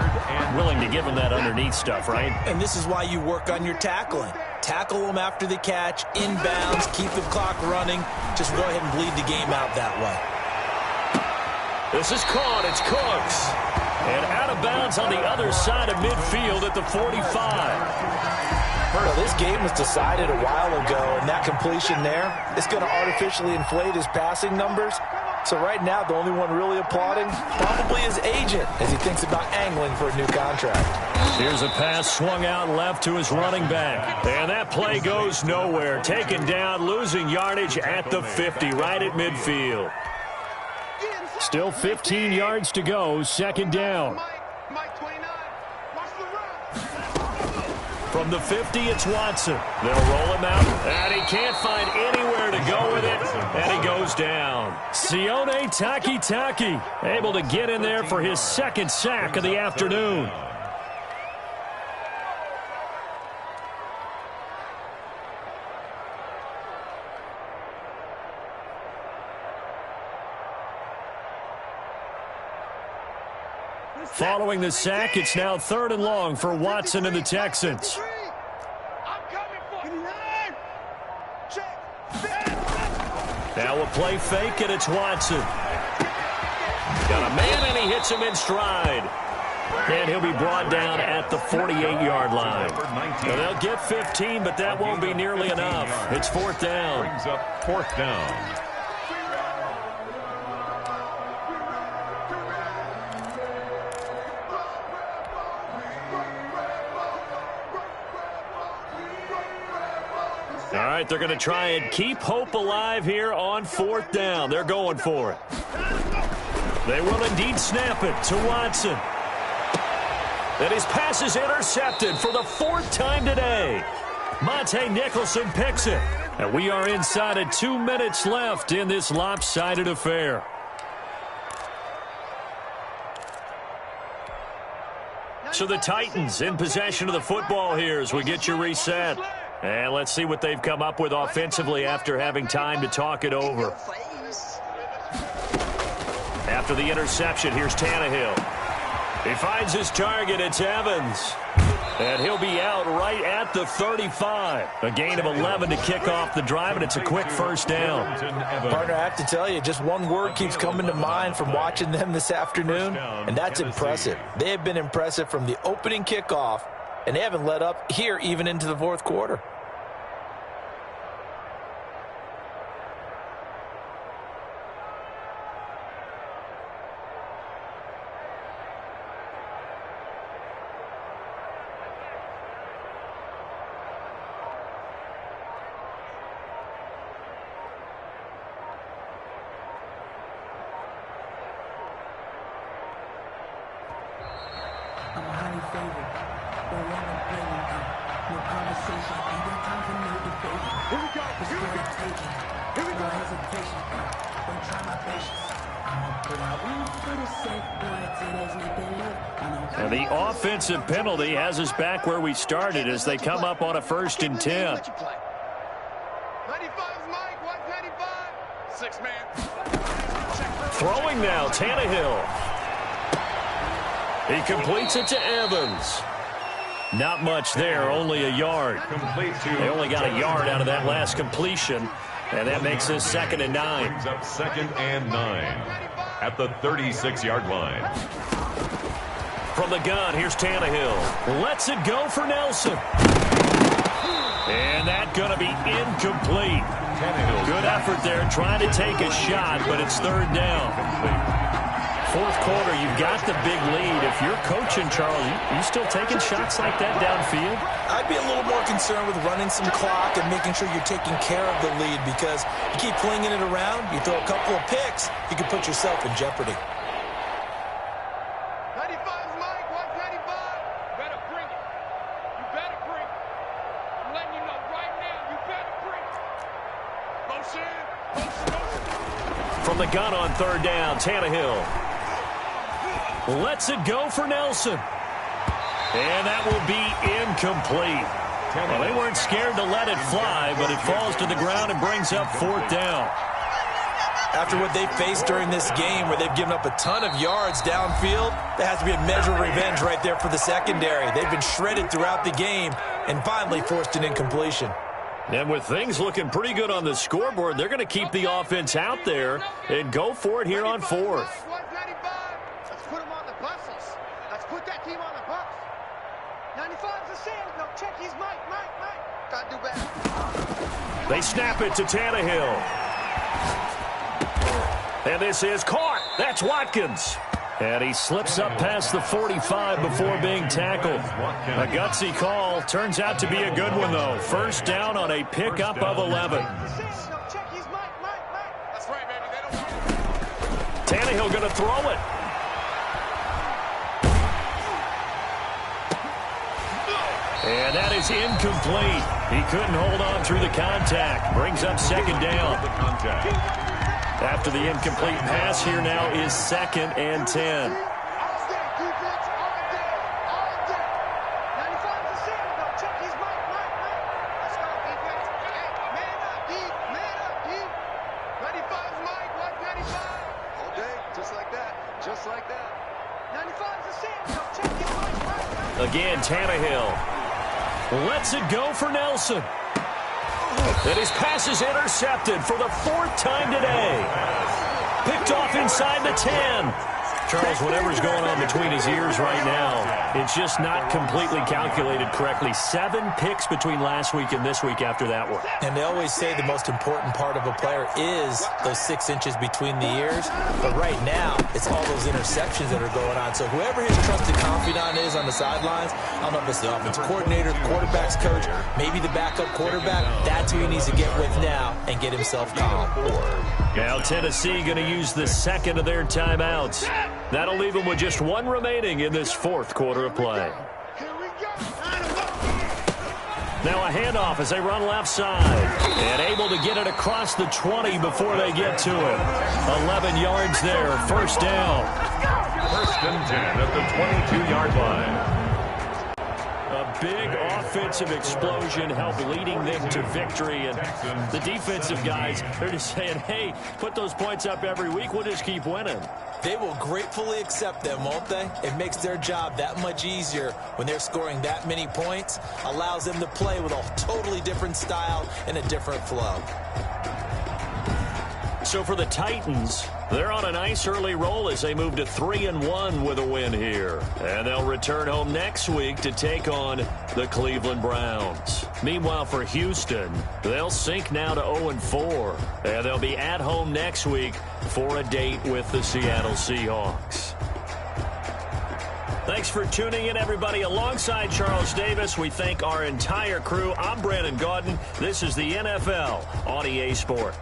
willing to give him that underneath stuff, right? And this is why you work on your tackling. Tackle them after the catch, inbounds, keep the clock running. Just go ahead and bleed the game out that way. This is caught. It's Cooks. And out of bounds on the other side of midfield at the 45. Well, this game was decided a while ago, and that completion there is going to artificially inflate his passing numbers. So right now, the only one really applauding probably his agent as he thinks about angling for a new contract. Here's a pass swung out left to his running back. And that play goes nowhere. Taken down, losing yardage at the 50, right at midfield. Still 15 yards to go, second down. From the 50, it's Watson. They'll roll him out, and he can't find anywhere to go with it, and he goes down. Sione Takitaki able to get in there for his second sack of the afternoon. Following the sack, it's now 3rd and long for Watson and the Texans. Now a play fake, and it's Watson. Got a man, and he hits him in stride. And he'll be brought down at the 48-yard line. Now they'll get 15, but that won't be nearly enough. It's 4th down. Brings up 4th down. All right, they're going to try and keep hope alive here on 4th down. They're going for it. They will indeed snap it to Watson. And his pass is intercepted for the 4th time today. Monte Nicholson picks it. And we are inside of 2 minutes left in this lopsided affair. So the Titans in possession of the football here as we get you reset. And let's see what they've come up with offensively after having time to talk it over. After the interception, here's Tannehill. He finds his target. It's Evans. And he'll be out right at the 35. A gain of 11 to kick off the drive, and it's a quick 1st down. Partner, I have to tell you, just one word keeps coming to mind from watching them this afternoon, and that's impressive. They have been impressive from the opening kickoff, and they haven't let up here even into the 4th quarter. I'm highly favored. Don't want to play with them. No conversation. Ain't got time for no debate. Here we go. Here we go. Here we go. No hesitation. Don't try my patience. I'ma put out one for the safe boy till there's nothing left. And the offensive penalty has us back where we started as they come up on a 1st and 10. 95 Mike, 195. 6-man. Throwing now, Tannehill. He completes it to Evans. Not much there, only a yard. They only got a yard out of that last completion, and that makes this 2nd and 9. Brings up 2nd and 9 at the 36-yard line. From the gun, here's Tannehill. Lets it go for Nelson. And that's going to be incomplete. Good effort there trying to take a shot, but it's 3rd down. 4th quarter, you've got the big lead. If you're coaching, Charles, you still taking shots like that downfield? I'd be a little more concerned with running some clock and making sure you're taking care of the lead, because you keep flinging it around, you throw a couple of picks, you can put yourself in jeopardy. 95's Mike, 195. Better bring it. You better bring it. I'm letting you know right now, you better bring it. Motion, motion, motion. From the gun on 3rd down, Tannehill lets it go for Nelson. And that will be incomplete. Well, they weren't scared to let it fly, but it falls to the ground and brings up 4th down. After what they faced during this game, where they've given up a ton of yards downfield, there has to be a measure of revenge right there for the secondary. They've been shredded throughout the game and finally forced an incompletion. And with things looking pretty good on the scoreboard, they're going to keep the offense out there and go for it here on 4th. Let's put them on the buses. Let's put that team on the bus. 95's the sand. No, check. He's Mike. Gotta do better. They snap it to Tannehill. And this is caught. That's Watkins. And he slips up past the 45 before being tackled. A gutsy call. Turns out to be a good one, though. First down on a pickup of 11. Tannehill going to throw it. And that is incomplete. He couldn't hold on through the contact. Brings up second down. After the incomplete pass, here now is 2nd and 10. Again, Tannehill lets it go for Nelson. And his pass is intercepted for the 4th time today. Picked off inside the 10. Charles, whatever's going on between his ears right now, it's just not completely calculated correctly. 7 picks between last week and this week after that one. And they always say the most important part of a player is those 6 inches between the ears. But right now, it's all those interceptions that are going on. So whoever his trusted confidant is on the sidelines, I don't know if it's the offensive coordinator, the quarterback's coach, maybe the backup quarterback, that's who he needs to get with now and get himself calm. Now Tennessee going to use the 2nd of their timeouts. That'll leave them with just 1 remaining in this 4th quarter of play. Now a handoff as they run left side. And able to get it across the 20 before they get to it. 11 yards there, first down. 1st and 10 at the 22-yard line. A big offensive explosion helped leading them to victory. And the defensive guys, they're just saying, hey, put those points up every week. We'll just keep winning. They will gratefully accept them, won't they? It makes their job that much easier when they're scoring that many points. Allows them to play with a totally different style and a different flow. So for the Titans, they're on a nice early roll as they move to 3-1 with a win here. And they'll return home next week to take on the Cleveland Browns. Meanwhile, for Houston, they'll sink now to 0-4. And they'll be at home next week for a date with the Seattle Seahawks. Thanks for tuning in, everybody. Alongside Charles Davis, we thank our entire crew. I'm Brandon Gaudin. This is the NFL on EA Sport.